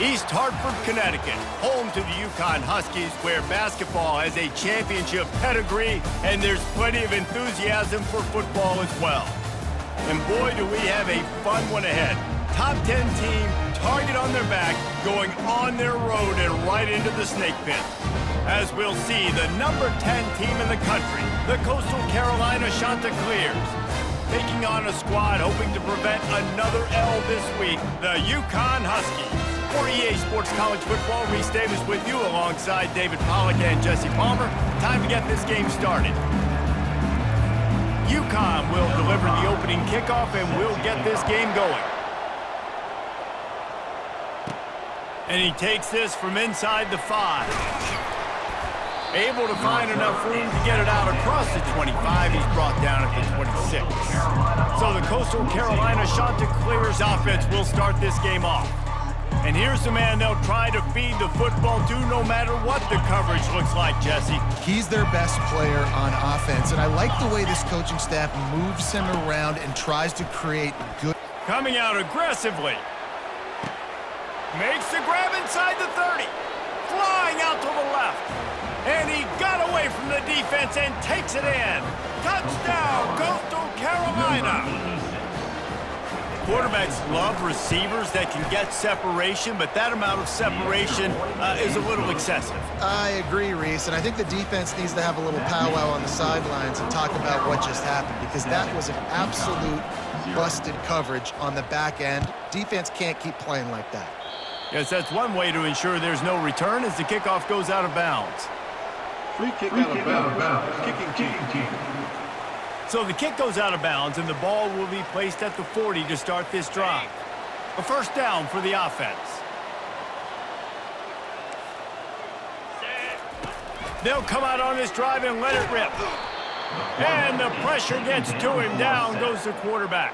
East Hartford, Connecticut, home to the Yukon Huskies, where basketball has a championship pedigree and there's plenty of enthusiasm for football as well. And boy, do we have a fun one ahead. Top 10 team, target on their back, going on their road and right into the snake pit. As we'll see, the number 10 team in the country, the Coastal Carolina Chanticleers, taking on a squad hoping to prevent another L this week, the Yukon Huskies. For EA Sports College Football, Reese Davis with you alongside David Pollack and Jesse Palmer. Time to get this game started. Yukon will deliver the opening kickoff and we'll get this game going. And he takes this from inside the 5. Able to find enough room to get it out across the 25. He's brought down at the 26. So the Coastal Carolina Chanticleers offense will start this game off. And here's the man they'll try to feed the football to no matter what the coverage looks like, Jesse. He's their best player on offense, and I like the way this coaching staff moves him around and tries to create good... Coming out aggressively. Makes the grab inside the 30. Flying out to the left. And he got away from the defense and takes it in. Touchdown, Coastal Carolina. Quarterbacks love receivers that can get separation, but that amount of separation is a little excessive. I agree, Reese, and I think the defense needs to have a little powwow on the sidelines and talk about what just happened, because that was an absolute busted coverage on the back end. Defense can't keep playing like that. Yes, that's one way to ensure there's no return as the kickoff goes out of bounds. Free kick out of bounds. Kicking team. So the kick goes out of bounds, and the ball will be placed at the 40 to start this drive. A first down for the offense. They'll come out on this drive and let it rip. And the pressure gets to him. Down goes the quarterback.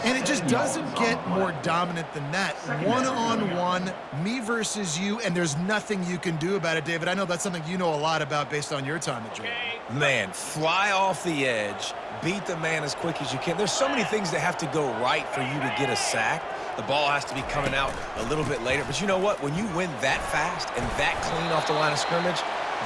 And it just doesn't get more dominant than that. One-on-one, me versus you, and there's nothing you can do about it, David. I know that's something you know a lot about based on your time at Georgia. Man, fly off the edge, beat the man as quick as you can. There's so many things that have to go right for you to get a sack. The ball has to be coming out a little bit later. But you know what? When you win that fast and that clean off the line of scrimmage,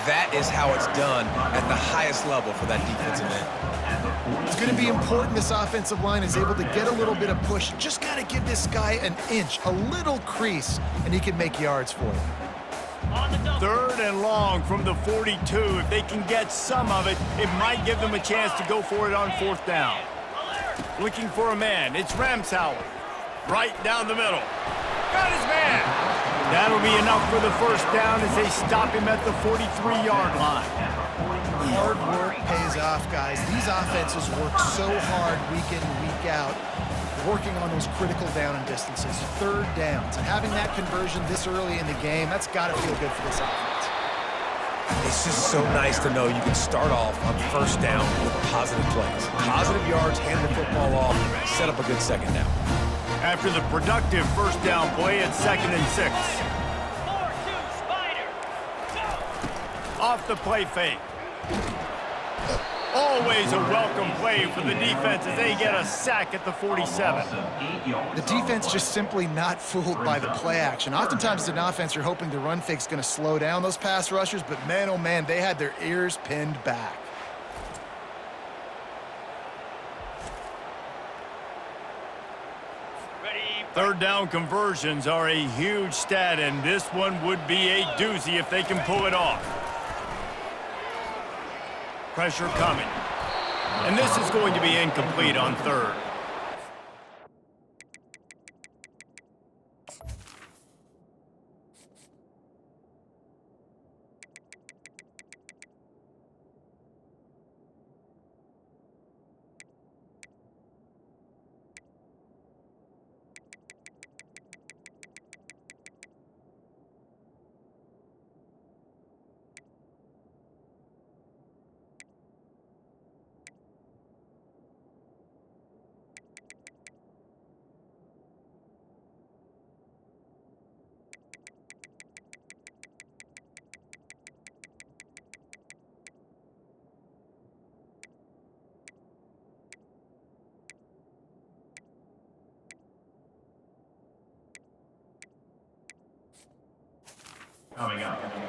that is how it's done at the highest level for that defensive end. It's going to be important this offensive line is able to get a little bit of push. Just got to give this guy an inch, a little crease, and he can make yards for you. Third and long from the 42. If they can get some of it, it might give them a chance to go for it on fourth down. Looking for a man. It's Ramsauer. Right down the middle. Got his man. That'll be enough for the first down as they stop him at the 43-yard line. Hard work pays off, guys. These offenses work so hard week in and week out, working on those critical down and distances, third downs. And having that conversion this early in the game, that's got to feel good for this offense. It's just so nice to know you can start off on first down with positive plays. Positive yards, hand the football off, set up a good second down. After the productive first down play at 2nd and 6. 4-2 Spider. Go. Off the play fake. Always a welcome play for the defense as they get a sack at the 47. The defense just simply not fooled by the play action. Oftentimes as an offense, you're hoping the run fake's going to slow down those pass rushers, but man, oh man, they had their ears pinned back. Third down conversions are a huge stat, and this one would be a doozy if they can pull it off. Pressure coming. And this is going to be incomplete on third.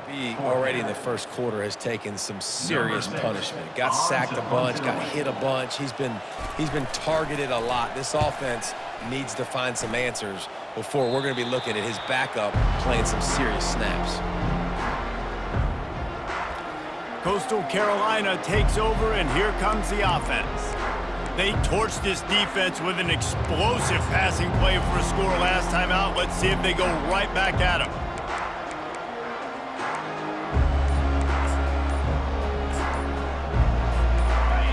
He already in the first quarter has taken some serious punishment. Got sacked a bunch, got hit a bunch. He's been targeted a lot. This offense needs to find some answers before we're going to be looking at his backup playing some serious snaps. Coastal Carolina takes over, and here comes the offense. They torched this defense with an explosive passing play for a score last time out. Let's see if they go right back at him.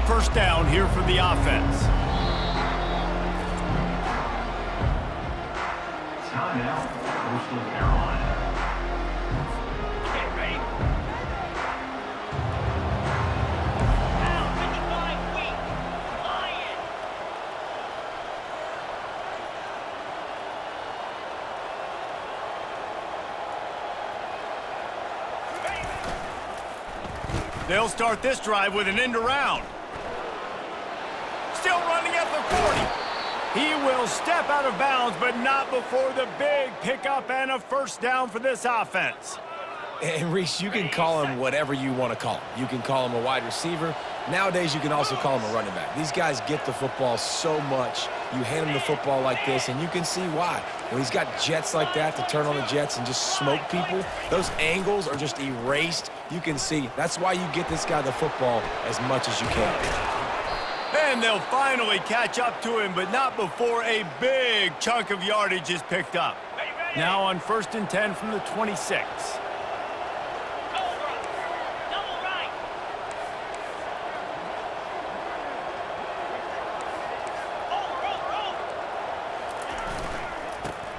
First down here for the offense. Timeout, Coastal Carolina. Get ready. Now, 55 weak. Lion. They'll start this drive with an end around. Still running at the 40. He will step out of bounds, but not before the big pickup and a first down for this offense. And Reese, you can call him whatever you want to call him. You can call him a wide receiver. Nowadays, you can also call him a running back. These guys get the football so much. You hand him the football like this, and you can see why. When he's got jets like that to turn on the jets and just smoke people, those angles are just erased. You can see that's why you get this guy the football as much as you can. And they'll finally catch up to him, but not before a big chunk of yardage is picked up. Now on 1st and 10 from the 26. Cobra. Double right.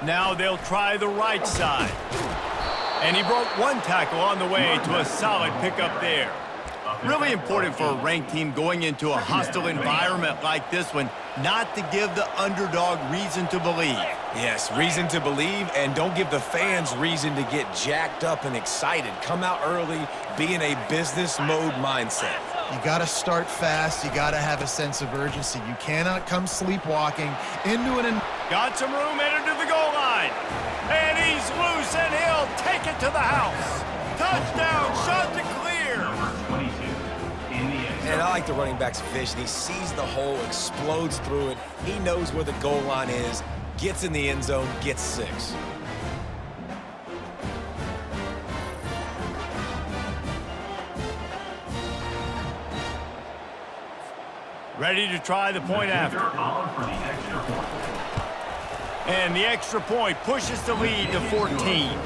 Over. Now they'll try the right side. And he broke one tackle on the way to a solid pickup there. Really important for a ranked team going into a hostile environment like this one, not to give the underdog reason to believe. Yes, reason to believe, and don't give the fans reason to get jacked up and excited. Come out early, be in a business mode mindset. You got to start fast. You got to have a sense of urgency. You cannot come sleepwalking into an... Got some room, headed to the goal line. And he's loose, and he'll take it to the house. Touchdown, shot to clear. Number 22 in the end zone. And I like the running back's vision. He sees the hole, explodes through it. He knows where the goal line is, gets in the end zone, gets 6. Ready to try the point after. On for the extra point. And the extra point pushes the lead to 14.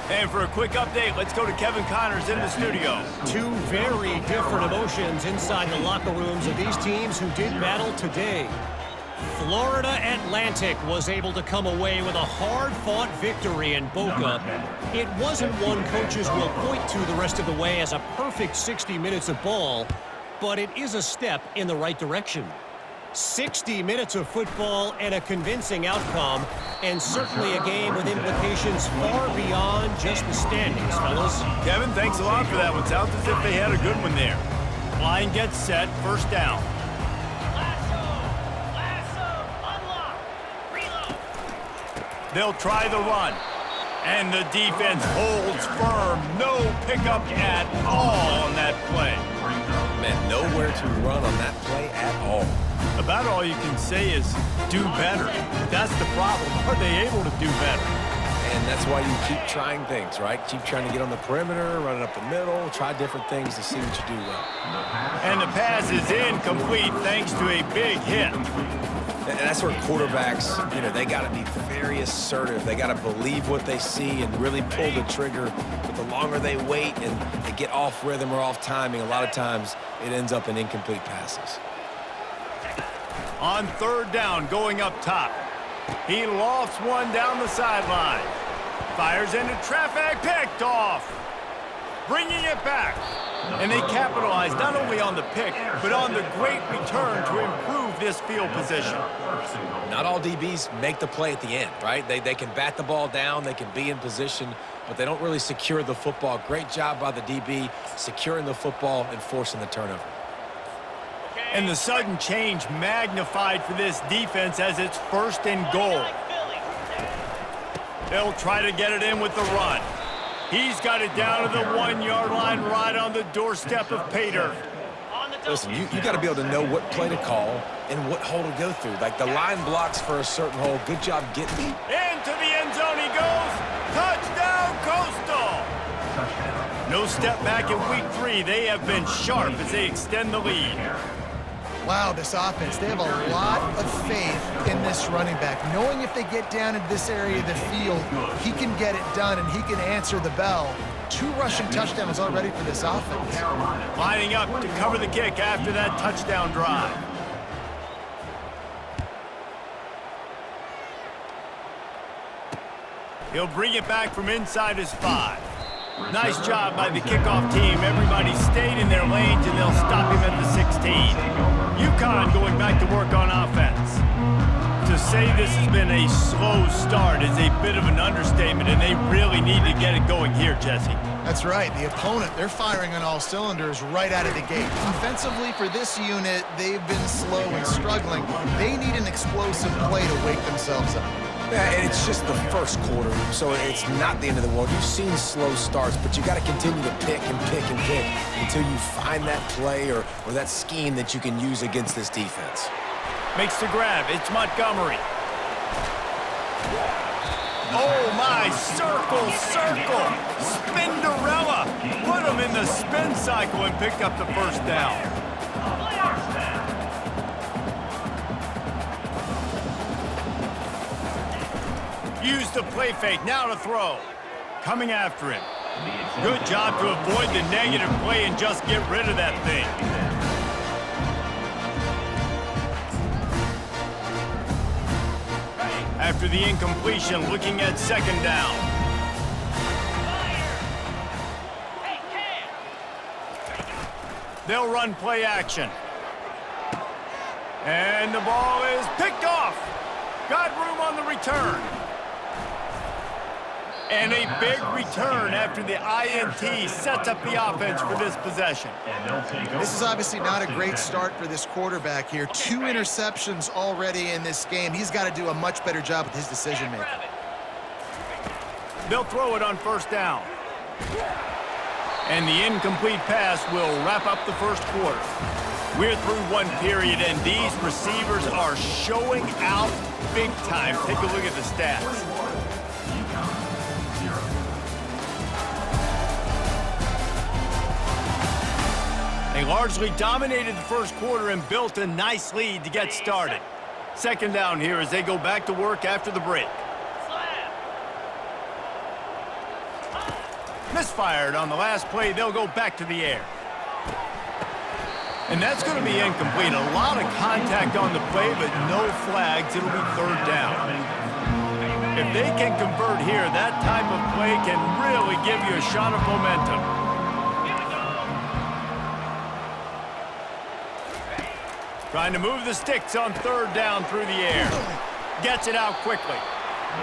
And for a quick update, let's go to Kevin Connors in the studio. Two very different emotions inside the locker rooms of these teams who did battle today. Florida Atlantic was able to come away with a hard-fought victory in Boca. It wasn't one coaches will point to the rest of the way as a perfect 60 minutes of ball, but it is a step in the right direction. 60 minutes of football and a convincing outcome, and certainly a game with implications far beyond just the standings, fellas. Kevin, thanks a lot for that one. Sounds as if they had a good one there. Line gets set, first down. Lasso, unlock, reload. They'll try the run. And the defense holds firm. No pickup at all on that play. Man, nowhere to run on that play at all. About all you can say is do better. That's the problem. Are they able to do better? And that's why you keep trying things, right? Keep trying to get on the perimeter, running up the middle, try different things to see what you do well. And the pass is incomplete thanks to a big hit. And that's where quarterbacks, they got to be very assertive. They got to believe what they see and really pull the trigger. But the longer they wait and they get off rhythm or off timing, a lot of times it ends up in incomplete passes. On third down, going up top. He lofts one down the sideline. Fires into traffic, picked off. Bringing it back. And they capitalize not only on the pick, but on the great return to improve this field position. Not all DBs make the play at the end, right? They can bat the ball down, they can be in position, but they don't really secure the football. Great job by the DB securing the football and forcing the turnover. And the sudden change magnified for this defense as it's first and goal. They'll try to get it in with the run. He's got it down to the 1-yard line right on the doorstep of pay dirt. On the double. Listen, you got to be able to know what play to call and what hole to go through. Like the line blocks for a certain hole. Good job getting Into the end zone he goes. Touchdown, Coastal. No step back in week 3. They have been sharp as they extend the lead. Wow, this offense, they have a lot of faith in this running back. Knowing if they get down in this area of the field, he can get it done and he can answer the bell. 2 rushing touchdowns already for this offense. Lining up to cover the kick after that touchdown drive. He'll bring it back from inside his 5. Nice job by the kickoff team. Everybody stayed in their lanes, and they'll stop him at the 16. UConn going back to work on offense. To say this has been a slow start is a bit of an understatement, and they really need to get it going here, Jesse. That's right. The opponent, they're firing on all cylinders right out of the gate. Offensively, for this unit, they've been slow and struggling. They need an explosive play to wake themselves up. Yeah, and it's just the first quarter, so it's not the end of the world. You've seen slow starts, but you got to continue to pick and pick and pick until you find that play or that scheme that you can use against this defense. Makes the grab. It's Montgomery. Oh, my. Circle. Spinderella. Put him in the spin cycle and picked up the first down. Use the play fake. Now to throw. Coming after him. Good job to avoid the negative play and just get rid of that thing. After the incompletion, looking at second down. They'll run play action. And the ball is picked off. Got room on the return. And a big return after the INT sets up the offense for this possession. This is obviously not a great start for this quarterback here. 2 interceptions already in this game. He's got to do a much better job with his decision-making. They'll throw it on first down. And the incomplete pass will wrap up the first quarter. We're through 1 period, and these receivers are showing out big time. Take a look at the stats. They largely dominated the first quarter and built a nice lead to get started. Second down here as they go back to work after the break. Misfired on the last play. They'll go back to the air. And that's going to be incomplete. A lot of contact on the play, but no flags. It'll be third down. If they can convert here, that type of play can really give you a shot of momentum. Trying to move the sticks on third down through the air. Gets it out quickly.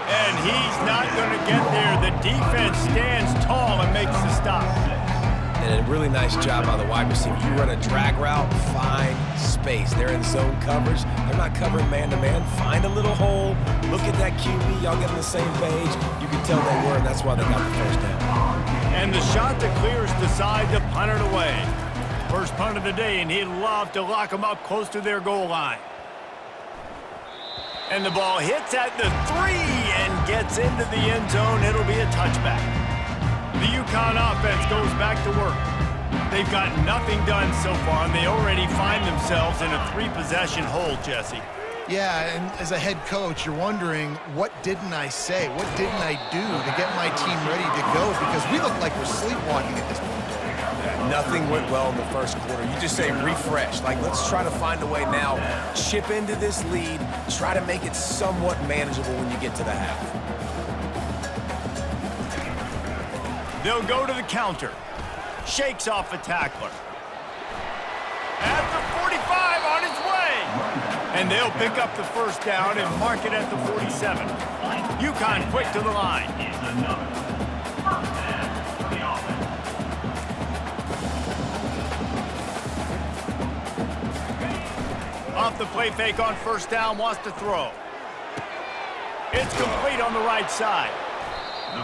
And he's not going to get there. The defense stands tall and makes the stop. And a really nice job by the wide receiver. You run a drag route, find space. They're in zone coverage. They're not covering man-to-man. Find a little hole. Look at that QB. Y'all get on the same page. You can tell they were, and that's why they got the first down. And the shot that clears decide to punt it away. First punt of the day, and he'd love to lock them up close to their goal line. And the ball hits at the 3 and gets into the end zone. It'll be a touchback. The UConn offense goes back to work. They've got nothing done so far, and they already find themselves in a 3-possession hole, Jesse. Yeah, and as a head coach, you're wondering, what didn't I say? What didn't I do to get my team ready to go? Because we look like we're sleepwalking at this point. Nothing went well in the first quarter. You just say refresh. Like, let's try to find a way now. Chip into this lead. Try to make it somewhat manageable when you get to the half. They'll go to the counter. Shakes off a tackler. At the 45 on his way. And they'll pick up the first down and mark it at the 47. UConn quick to the line. Off the play fake on first down, wants to throw. It's complete on the right side.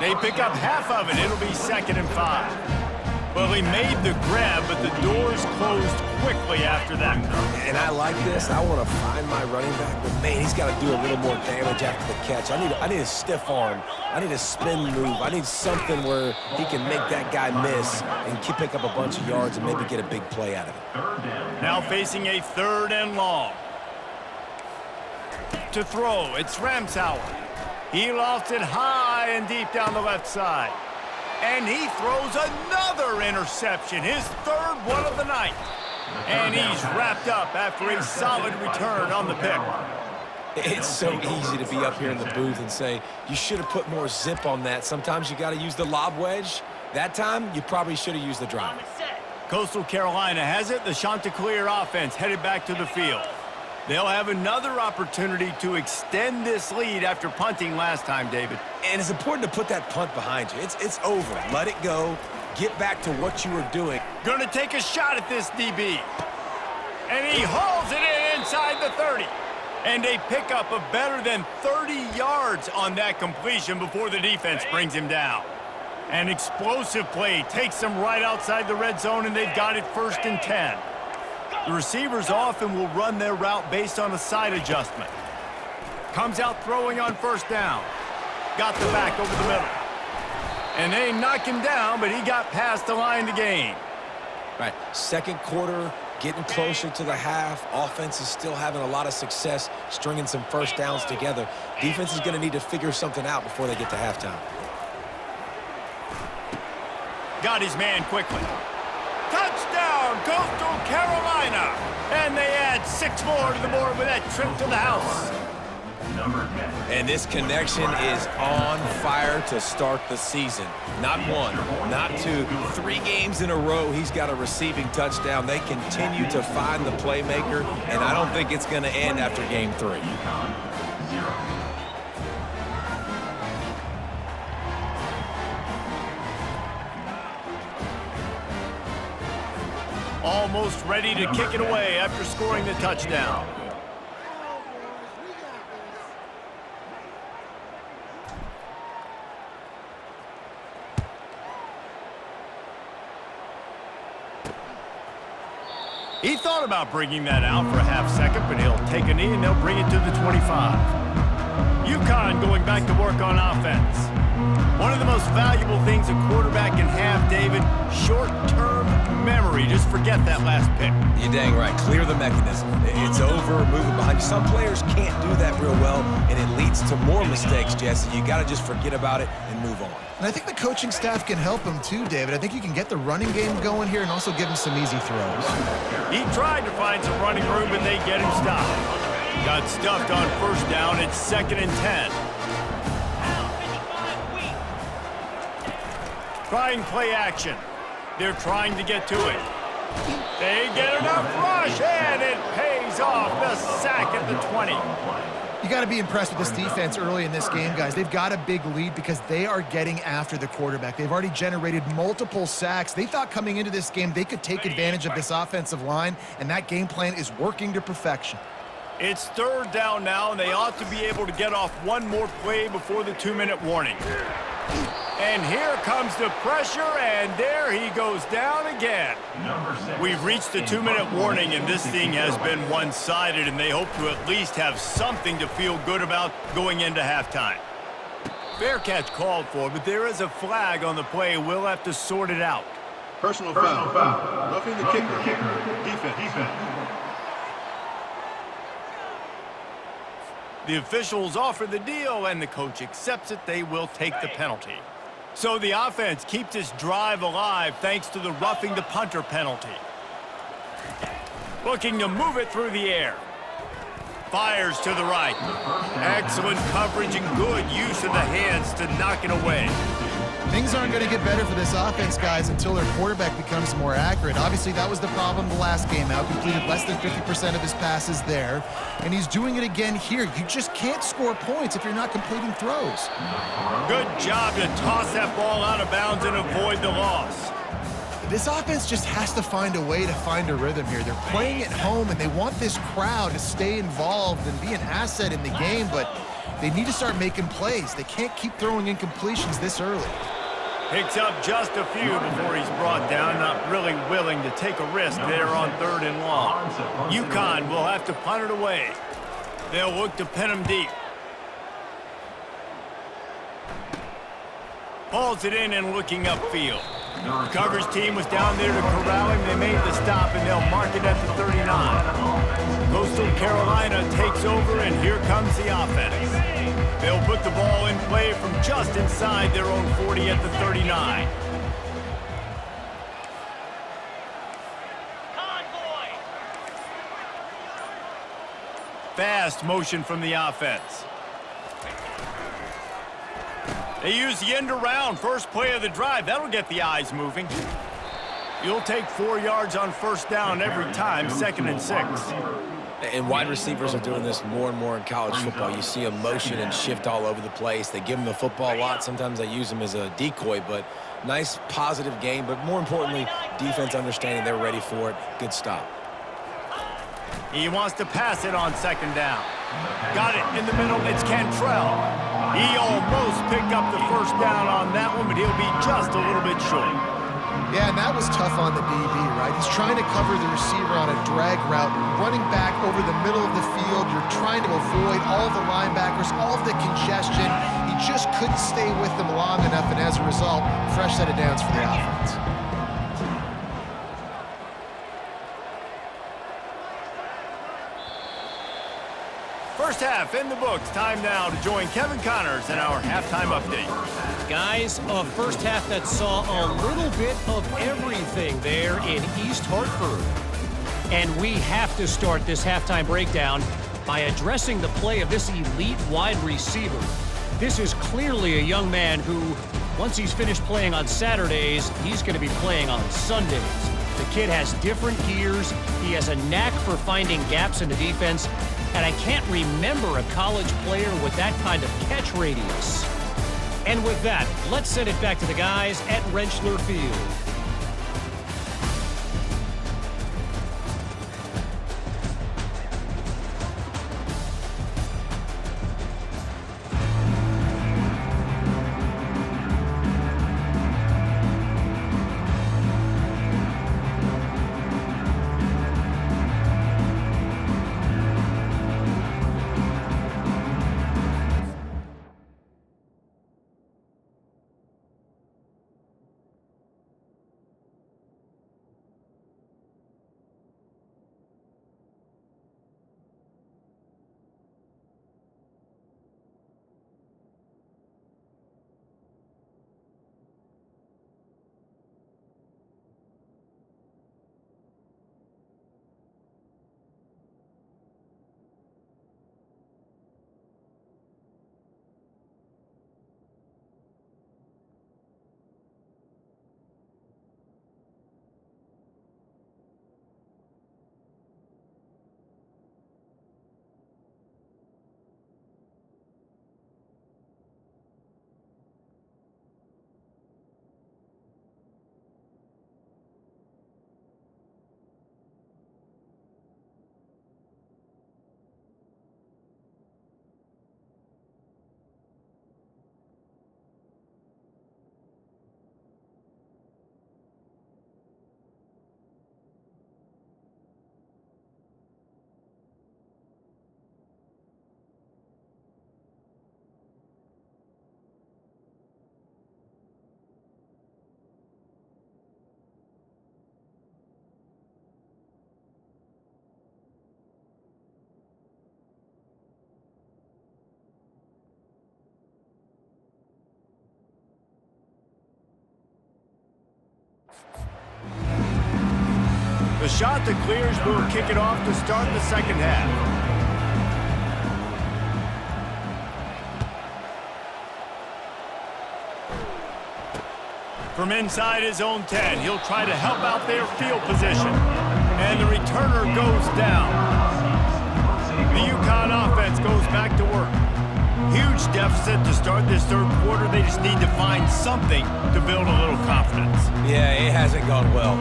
They pick up half of it. It'll be 2nd and 5. Well, he made the grab, but the doors closed quickly after that. And I like this. I want to find my running back, but man, he's got to do a little more damage after the catch. I need a stiff arm. I need a spin move. I need something where he can make that guy miss and pick up a bunch of yards and maybe get a big play out of it. Now facing a 3rd and long. To throw, it's Ramsauer. He lofts it high and deep down the left side. And he throws another interception, his 3rd one of the night. And he's wrapped up after a solid return on the pick. It's so easy to be up here in the booth and say, you should have put more zip on that. Sometimes you got to use the lob wedge. That time, you probably should have used the drive. Coastal Carolina has it. The Chanticleer offense headed back to the field. They'll have another opportunity to extend this lead after punting last time, David. And it's important to put that punt behind you. It's over. Let it go. Get back to what you were doing. Going to take a shot at this DB. And he hauls it in inside the 30. And a pickup of better than 30 yards on that completion before the defense brings him down. An explosive play takes them right outside the red zone, and they've got it 1st and 10. The receivers often will run their route based on a side adjustment. Comes out throwing on 1st down. Got the back over the middle. And they knock him down, but he got past the line to gain. Right, 2nd quarter, getting closer to the half. Offense is still having a lot of success stringing some 1st downs together. Defense is going to need to figure something out before they get to halftime. Got his man quickly. Touchdown, Coastal Carolina! And they add 6 more to the board with that trip to the house. Number 10. And this connection is on fire to start the season. Not 1, not 2, 3 games in a row he's got a receiving touchdown. They continue to find the playmaker, and I don't think it's going to end after game 3. Almost ready to kick it away after scoring the touchdown. He thought about bringing that out for a half second, but he'll take a knee and they'll bring it to the 25. UConn going back to work on offense. One of the most valuable things a quarterback can have, David, short-term memory. Just forget that last pick. You're dang right. Clear the mechanism. It's over, move it behind you. Some players can't do that real well, and it leads to more mistakes, Jesse. You got to just forget about it and move on. And I think the coaching staff can help him too, David. I think you can get the running game going here and also give him some easy throws. He tried to find some running room, but they get him stopped. Got stuffed on 1st down. It's 2nd and 10. Trying play action. They're trying to get to it. They get enough rush, and it pays off. The sack at the 20. You got to be impressed with this defense early in this game, guys. They've got a big lead because they are getting after the quarterback. They've already generated multiple sacks. They thought coming into this game they could take advantage of this offensive line, and that game plan is working to perfection. It's 3rd down now, and they ought to be able to get off one more play before the 2-minute warning. And here comes the pressure, and there he goes down again. We've reached the 2-minute warning, and this thing has been one-sided, and they hope to at least have something to feel good about going into halftime. Fair catch called for, but there is a flag on the play. We'll have to sort it out. Personal foul. Roughing the kicker. Defense. The officials offer the deal, and the coach accepts it. They will take the penalty. So the offense keeps this drive alive thanks to the roughing the punter penalty. Looking to move it through the air. Fires to the right. Excellent coverage and good use of the hands to knock it away. Things aren't going to get better for this offense, guys, until their quarterback becomes more accurate. Obviously, that was the problem the last game out. Completed less than 50% of his passes there, and he's doing it again here. You just can't score points if you're not completing throws. Good job to toss that ball out of bounds and avoid the loss. This offense just has to find a way to find a rhythm here. They're playing at home, and they want this crowd to stay involved and be an asset in the game, but They need to start making plays. They can't keep throwing incompletions this early. Picks up just a few before he's brought down, not really willing to take a risk there on 3rd and long. UConn will have to punt it away. They'll look to pin him deep. Hauls it in and looking upfield. The coverage team was down there to corral him. They made the stop, and they'll mark it at the 39. Coastal Carolina takes over, and here comes the offense. They'll put the ball in play from just inside their own 40 at the 39. Convoy. Fast motion from the offense. They use the end around. First play of the drive. That'll get the eyes moving. You'll take 4 yards on 1st down every time, 2nd and 6. And wide receivers are doing this more and more in college football. You see them motion and shift all over the place. They give them the football a lot. Sometimes they use them as a decoy, but nice, positive game. But more importantly, defense understanding they're ready for it. Good stop. He wants to pass it on 2nd down. Got it in the middle. It's Cantrell. He almost picked up the 1st down on that one, but he'll be just a little bit short. Yeah, and that was tough on the DB, right? He's trying to cover the receiver on a drag route, running back over the middle of the field. You're trying to avoid all the linebackers, all of the congestion. He just couldn't stay with them long enough, and as a result, fresh set of downs for the offense. First half in the books. Time now to join Kevin Connors in our halftime update. Guys, a first half that saw a little bit of everything there in East Hartford. And we have to start this halftime breakdown by addressing the play of this elite wide receiver. This is clearly a young man who, once he's finished playing on Saturdays, he's going to be playing on Sundays. The kid has different gears. He has a knack for finding gaps in the defense. And I can't remember a college player with that kind of catch radius. And with that, let's send it back to the guys at Rentschler Field. The shot that clears will kick it off to start the second half. From inside his own 10, he'll try to help out their field position. And the returner goes down. The UConn offense goes back to work. Huge deficit to start this third quarter. They just need to find something to build a little confidence. Yeah, it hasn't gone well.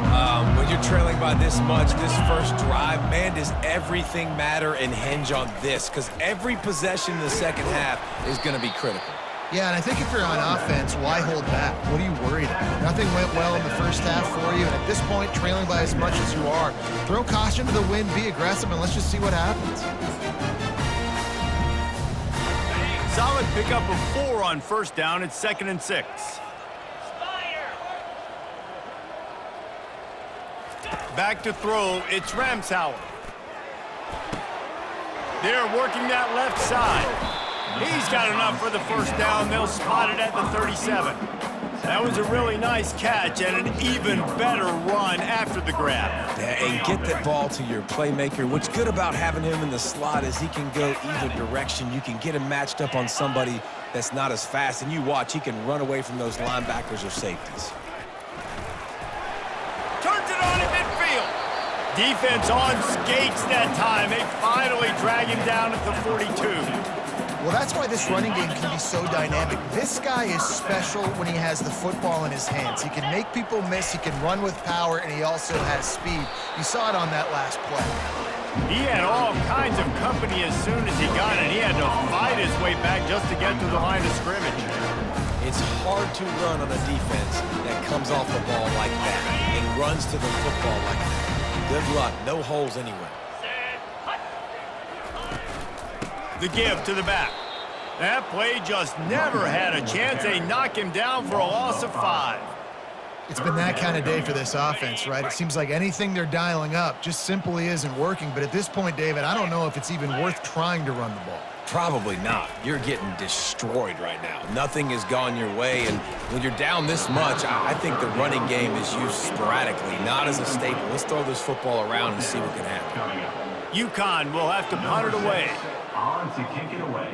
When you're trailing by this much, this first drive, man, does everything matter and hinge on this? Because every possession in the second half is going to be critical. Yeah, and I think if you're on offense, why hold back? What are you worried about? Nothing went well in the first half for you, and at this point, trailing by as much as you are, throw caution to the wind, be aggressive, and let's just see what happens. Solid pickup of 4 on first down. It's 2nd and 6. Spire. Back to throw. It's Ramsauer. They're working that left side. He's got enough for the first down. They'll spot it at the 37. That was a really nice catch and an even better run after the grab. Yeah, and get that ball to your playmaker. What's good about having him in the slot is he can go either direction. You can get him matched up on somebody that's not as fast, and you watch, he can run away from those linebackers or safeties. Turns it on in midfield. Defense on skates that time. They finally drag him down at the 42. Well, that's why this running game can be so dynamic. This guy is special when he has the football in his hands. He can make people miss, he can run with power, and he also has speed. You saw it on that last play. He had all kinds of company as soon as he got it. He had to fight his way back just to get to the line of scrimmage. It's hard to run on a defense that comes off the ball like that and runs to the football like that. Good luck. No holes anywhere. The give to the back. That play just never had a chance. They knock him down for a loss of 5. It's been that kind of day for this offense, right? It seems like anything they're dialing up just simply isn't working. But at this point, David, I don't know if it's even worth trying to run the ball. Probably not. You're getting destroyed right now. Nothing has gone your way, and when you're down this much, I think the running game is used sporadically, not as a staple. Let's throw this football around and see what can happen. UConn will have to punt it away. On to kick it away.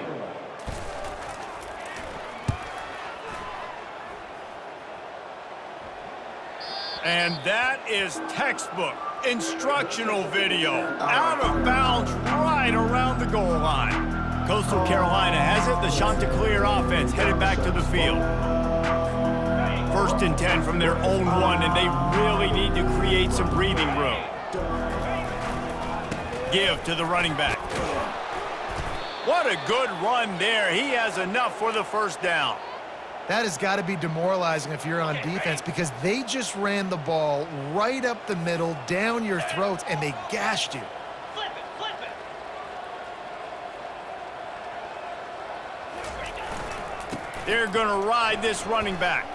And that is textbook instructional video. Out of bounds right around the goal line. Coastal Carolina has it. The Chanticleer offense headed back to the field. 1st and 10 from their own 1, and they really need to create some breathing room. Give to the running back. What a good run there. He has enough for the first down. That has got to be demoralizing if you're on defense because they just ran the ball right up the middle, down your throats, and they gashed you. Flip it, flip it. They're going to ride this running back.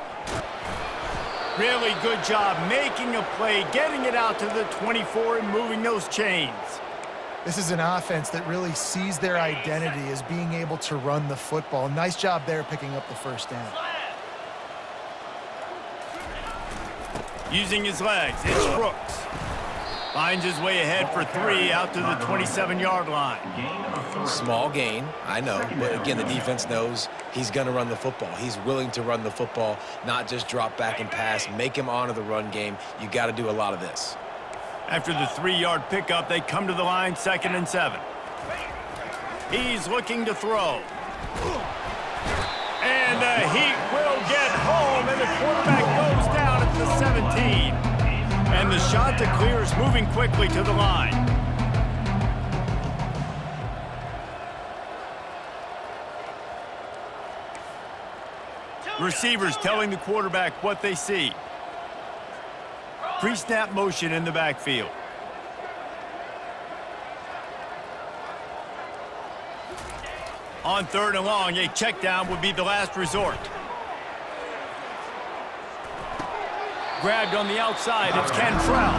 Really good job making a play, getting it out to the 24 and moving those chains. This is an offense that really sees their identity as being able to run the football. Nice job there picking up the first down. Using his legs, it's Brooks. Finds his way ahead for 3 out to the 27-yard line. Small gain, I know, but again, the defense knows he's going to run the football. He's willing to run the football, not just drop back and pass, make him honor the run game. You got to do a lot of this. After the 3-yard pickup, they come to the line, 2nd and 7. He's looking to throw. And the Heat will get home, and the quarterback goes down at the 17. And the Chanticleer is moving quickly to the line. Receivers telling the quarterback what they see. Pre-snap motion in the backfield. On 3rd and long, a check down would be the last resort. Grabbed on the outside, it's Cantrell.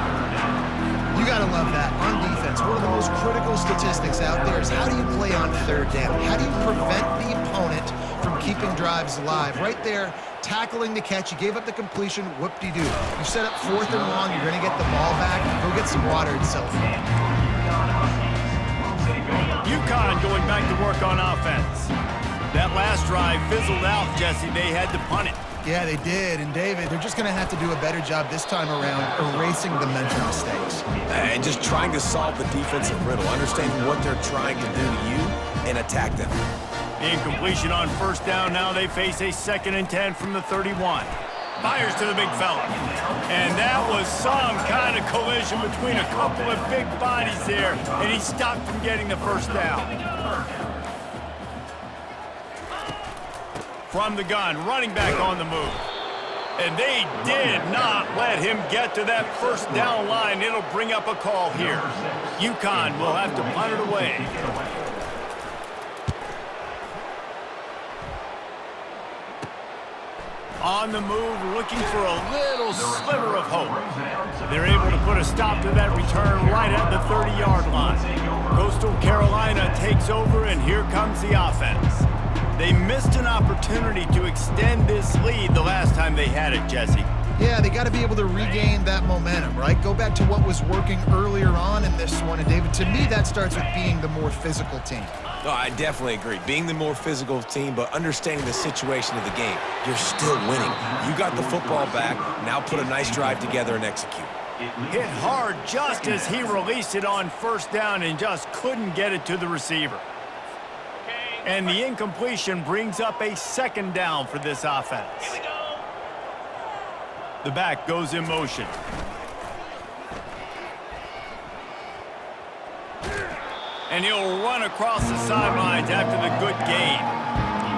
You got to love that. On defense, one of the most critical statistics out there is how do you play on 3rd down? How do you prevent the opponent from keeping drives alive? Right there, tackling the catch. You gave up the completion, whoop-de-doo. You set up 4th and long, you're going to get the ball back. Go get some water and settle down. UConn going back to work on offense. That last drive fizzled out, Jesse. They had to punt it. Yeah, they did. And, David, they're just going to have to do a better job this time around erasing the mental mistakes. And just trying to solve the defensive riddle, understanding what they're trying to do to you and attack them. The incompletion on first down. Now they face a 2nd and 10 from the 31. Fires to the big fella. And that was some kind of collision between a couple of big bodies there, and he stopped from getting the first down. From the gun, running back on the move. And they did not let him get to that first down line. It'll bring up a call here. UConn will have to punt it away. On the move, looking for a little sliver of hope. They're able to put a stop to that return right at the 30-yard line. Coastal Carolina takes over, and here comes the offense. They missed an opportunity to extend this lead the last time they had it, Jesse. Yeah, they got to be able to regain that momentum, right? Go back to what was working earlier on in this one. And, David, to me, that starts with being the more physical team. No, I definitely agree. Being the more physical team, but understanding the situation of the game. You're still winning. You got the football back. Now put a nice drive together and execute. Hit hard just as he released it on first down and just couldn't get it to the receiver. And the incompletion brings up a 2nd down for this offense. Here we go. The back goes in motion. And he'll run across the sidelines after the good gain.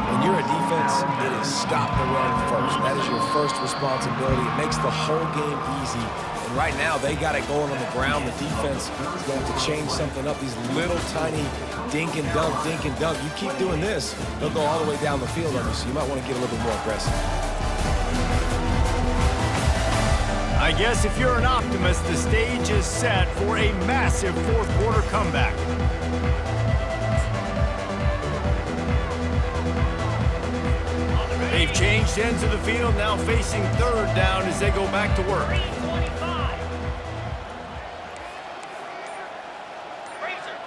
When you're a defense, it is stop the run first. That is your first responsibility. It makes the whole game easy. And right now, they got it going on the ground. The defense is going to have to change something up. These little tiny dink and dunk, dink and dunk. You keep doing this, they'll go all the way down the field on you, so you might want to get a little bit more aggressive. I guess if you're an optimist, the stage is set for a massive 4th quarter comeback. They've changed ends of the field, now facing 3rd down as they go back to work. 325.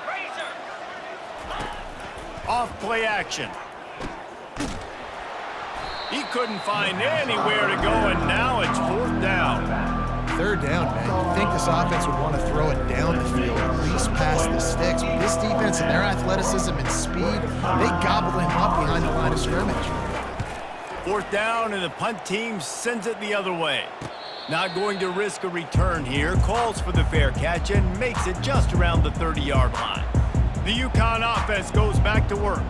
Razor. Off play action. He couldn't find anywhere to go, and now it's 4th down. 3rd down, man. You'd think this offense would want to throw it down the field, at least past the sticks. But this defense and their athleticism and speed, they gobbled him up behind the line of scrimmage. 4th down, and the punt team sends it the other way. Not going to risk a return here. Calls for the fair catch and makes it just around the 30-yard line. The UConn offense goes back to work.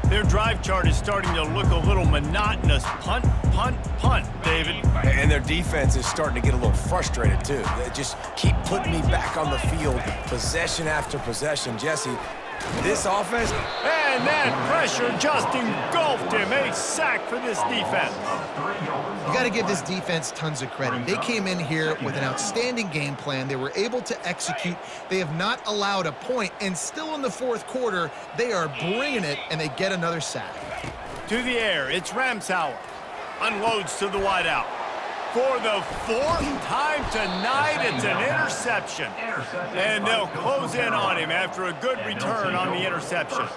Their drive chart is starting to look a little monotonous. Punt, punt, punt, David. And their defense is starting to get a little frustrated, too. They just keep putting me back on the field, possession after possession. Jesse, this offense... And that pressure just engulfed him. A sack for this defense. You got to give this defense tons of credit. They came in here with an outstanding game plan. They were able to execute. They have not allowed a point, and still in the 4th quarter, they are bringing it, and they get another sack. To the air, it's Ramsauer. Unloads to the wideout. For the 4th time tonight, it's an interception. And they'll close in on him after a good return on the interception.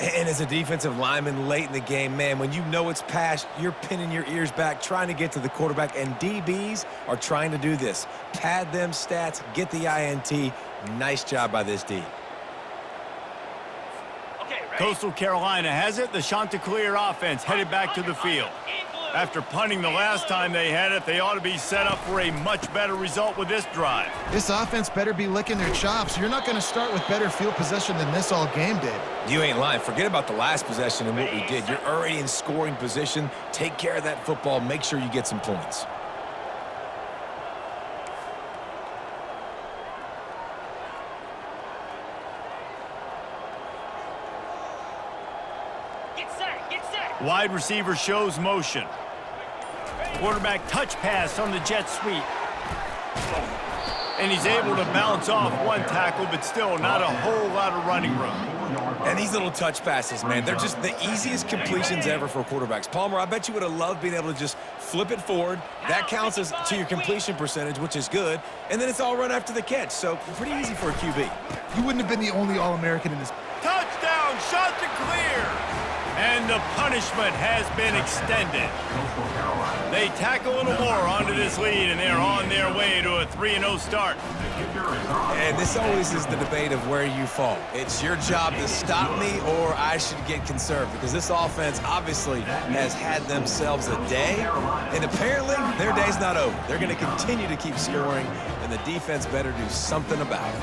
And as a defensive lineman late in the game, man, when you know it's past, you're pinning your ears back, trying to get to the quarterback, and DBs are trying to do this. Pad them stats, get the INT. Nice job by this D. Okay, ready? Coastal Carolina has it. The Chanticleer offense headed back to the field. After punting the last time they had it, they ought to be set up for a much better result with this drive. This offense better be licking their chops. You're not going to start with better field possession than this all game, Dave. You ain't lying. Forget about the last possession and what we did. You're already in scoring position. Take care of that football. Make sure you get some points. Get set. Wide receiver shows motion. Quarterback touch pass on the jet sweep. And he's able to bounce off one tackle, but still not a whole lot of running room. And these little touch passes, man, they're just the easiest completions ever for quarterbacks. Palmer, I bet you would have loved being able to just flip it forward. That counts as to your completion percentage, which is good. And then it's all run after the catch, so pretty easy for a QB. You wouldn't have been the only All-American in this. Touchdown, Chanticleer! And the punishment has been extended. They tack a little more onto this lead, and they're on their way to a 3-0 start. And this always is the debate of where you fall. It's your job to stop me, or I should get conserved, because this offense obviously has had themselves a day, and apparently their day's not over. They're going to continue to keep scoring, and the defense better do something about it.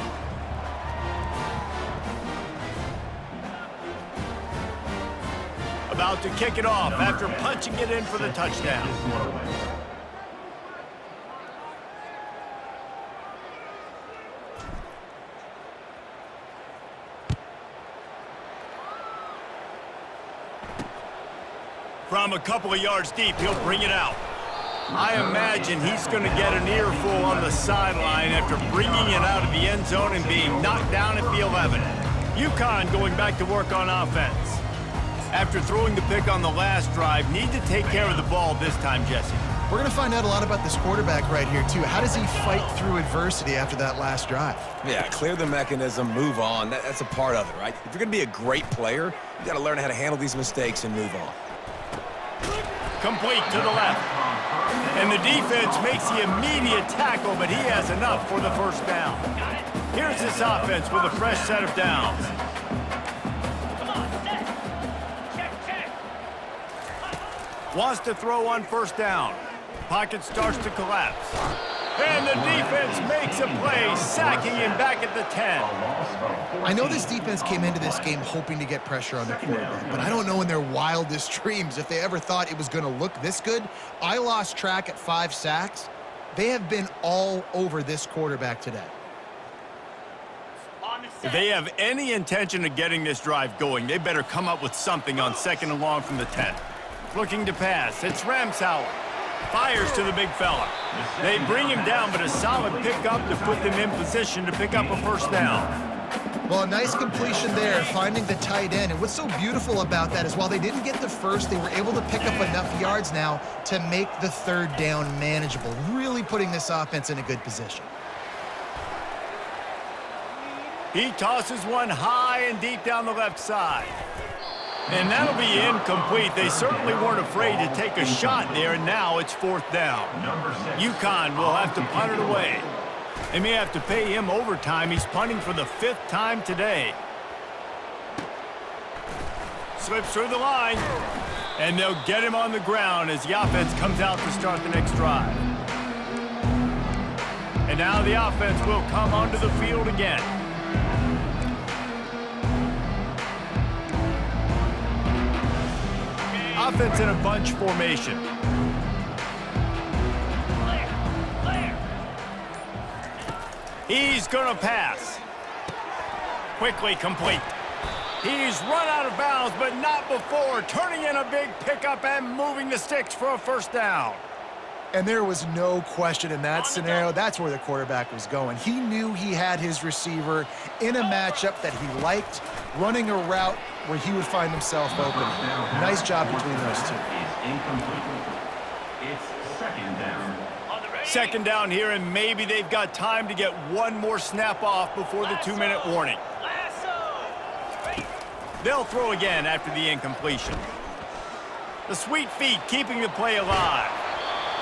About to kick it off after punching it in for the touchdown. From a couple of yards deep, he'll bring it out. I imagine he's going to get an earful on the sideline after bringing it out of the end zone and being knocked down at the 11. UConn going back to work on offense. After throwing the pick on the last drive, need to take care of the ball this time, Jesse. We're going to find out a lot about this quarterback right here, too. How does he fight through adversity after that last drive? Yeah, clear the mechanism, move on. That's a part of it, right? If you're going to be a great player, you got to learn how to handle these mistakes and move on. Complete to the left. And the defense makes the immediate tackle, but he has enough for the first down. Here's this offense with a fresh set of downs. Wants to throw on first down. Pocket starts to collapse. And the defense makes a play, sacking him back at the 10. I know this defense came into this game hoping to get pressure on the quarterback, but I don't know in their wildest dreams if they ever thought it was going to look this good. I lost track at 5 sacks. They have been all over this quarterback today. If they have any intention of getting this drive going, they better come up with something on 2nd and long from the 10. Looking to pass. It's Ramsauer. Fires to the big fella. They bring him down, but a solid pickup to put them in position to pick up a first down. Well, a nice completion there, finding the tight end. And what's so beautiful about that is while they didn't get the first, they were able to pick up enough yards now to make the 3rd down manageable, really putting this offense in a good position. He tosses one high and deep down the left side. And that'll be incomplete. They certainly weren't afraid to take a shot there, and now it's 4th down. UConn will have to punt it away. They may have to pay him overtime. He's punting for the 5th time today. Slips through the line, and they'll get him on the ground as the offense comes out to start the next drive. And now the offense will come onto the field again. Offense in a bunch formation. He's going to pass. Quickly complete. He's run out of bounds, but not before turning in a big pickup and moving the sticks for a first down. And there was no question in that scenario. That's where the quarterback was going. He knew he had his receiver in a matchup that he liked, running a route where he would find himself open. Nice job between those two. It's 2nd down. 2nd down here, and maybe they've got time to get one more snap off before the 2-minute warning. They'll throw again after the incompletion. The sweet feet keeping the play alive.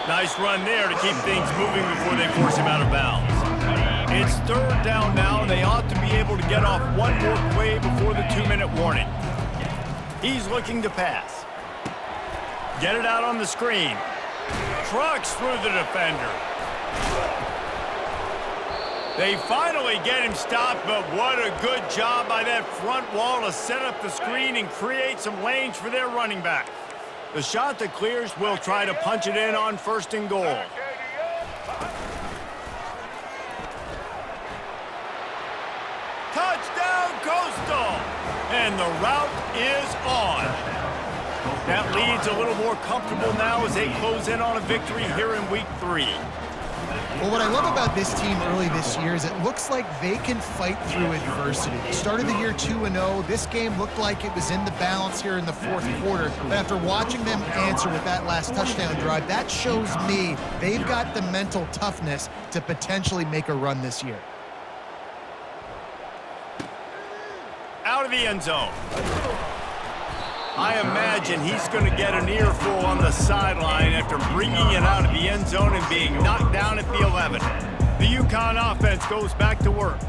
Nice run there to keep things moving before they force him out of bounds. It's 3rd down now, and they ought to be able to get off one more play before the 2-minute warning. He's looking to pass. Get it out on the screen. Trucks through the defender. They finally get him stopped, but what a good job by that front wall to set up the screen and create some lanes for their running back. The shot that clears will try to punch it in on 1st and goal. Touchdown, Coastal! And the route is on. That lead's a little more comfortable now as they close in on a victory here in Week 3. Well, what I love about this team early this year is it looks like they can fight through adversity. They started the year 2-0. This game looked like it was in the balance here in the 4th quarter. But after watching them answer with that last touchdown drive, that shows me they've got the mental toughness to potentially make a run this year. Out of the end zone. I imagine he's going to get an earful on the sideline after bringing it out of the end zone and being knocked down at the 11. The UConn offense goes back to work.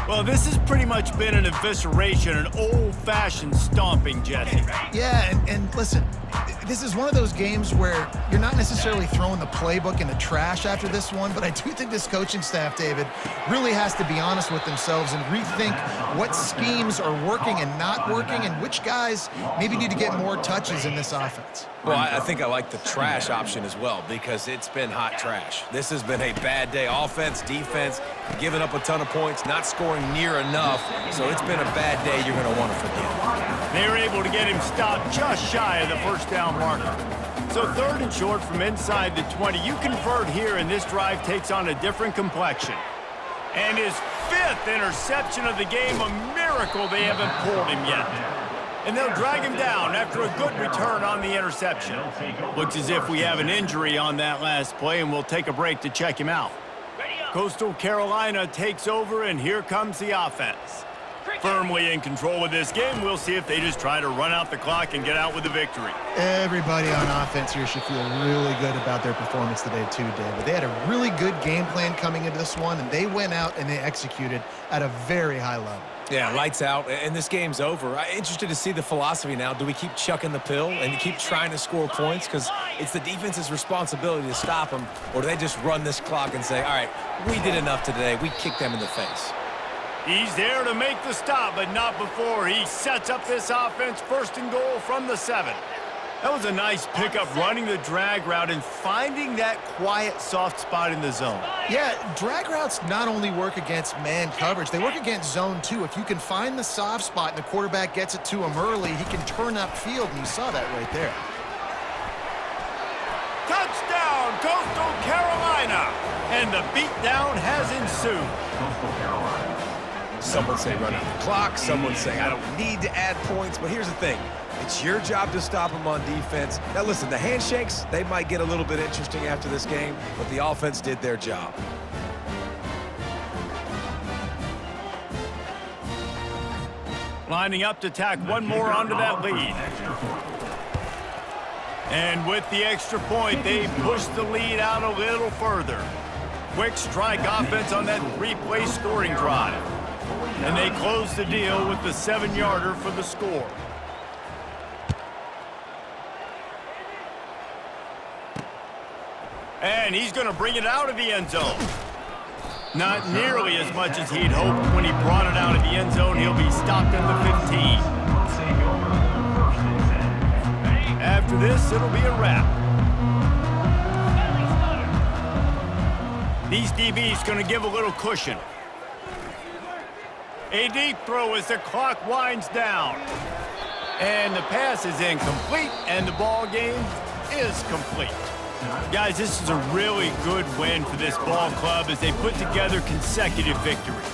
Well, this has pretty much been an evisceration, an old-fashioned stomping, Jesse. Yeah, and listen, this is one of those games where you're not necessarily throwing the playbook in the trash after this one, but I do think this coaching staff, David, really has to be honest with themselves and rethink what schemes are working and not working and which guys maybe need to get more touches in this offense. Well, I think I like the trash option as well because it's been hot trash. This has been a bad day. Offense, defense, giving up a ton of points, not scoring near enough. So it's been a bad day you're going to want to forget. They were able to get him stopped just shy of the first down marker. So 3rd and short from inside the 20. You convert here, and this drive takes on a different complexion. And his 5th interception of the game, a miracle they haven't pulled him yet. And they'll drag him down after a good return on the interception. Looks as if we have an injury on that last play, and we'll take a break to check him out. Coastal Carolina takes over, and here comes the offense. Firmly in control of this game. We'll see if they just try to run out the clock and get out with the victory. Everybody on offense here should feel really good about their performance today too, David. They had a really good game plan coming into this one, and they went out and they executed at a very high level. Yeah, lights out, and this game's over. I'm interested to see the philosophy now. Do we keep chucking the pill and keep trying to score points? Because it's the defense's responsibility to stop them, or do they just run this clock and say, all right, we did enough today. We kicked them in the face. He's there to make the stop, but not before he sets up this offense. 1st and goal from the 7. That was a nice pickup, running the drag route and finding that quiet, soft spot in the zone. Yeah, drag routes not only work against man coverage, they work against zone too. If you can find the soft spot and the quarterback gets it to him early, he can turn upfield, and you saw that right there. Touchdown, Coastal Carolina! And the beatdown has ensued. Someone say run out the clock. Someone say I don't need to add points. But here's the thing. It's your job to stop them on defense. Now, listen, the handshakes, they might get a little bit interesting after this game, but the offense did their job. Lining up to tack one more onto that lead. And with the extra point, they push the lead out a little further. Quick strike offense on that 3-play scoring drive. And they close the deal with the 7-yarder for the score. And he's going to bring it out of the end zone. Not nearly as much as he'd hoped. When he brought it out of the end zone, he'll be stopped at the 15. After this, it'll be a wrap. These DBs going to give a little cushion. A deep throw as the clock winds down. And the pass is incomplete, and the ball game is complete. Guys, this is a really good win for this ball club as they put together consecutive victories.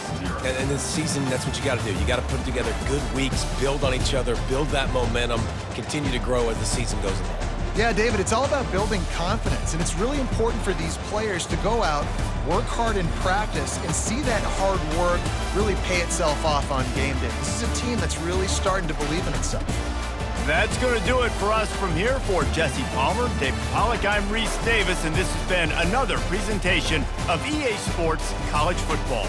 And this season, that's what you got to do. You got to put together good weeks, build on each other, build that momentum, continue to grow as the season goes along. Yeah, David, it's all about building confidence, and it's really important for these players to go out, work hard in practice, and see that hard work really pay itself off on game day. This is a team that's really starting to believe in itself. That's going to do it for us from here. For Jesse Palmer, David Pollack, I'm Reese Davis, and this has been another presentation of EA Sports College Football.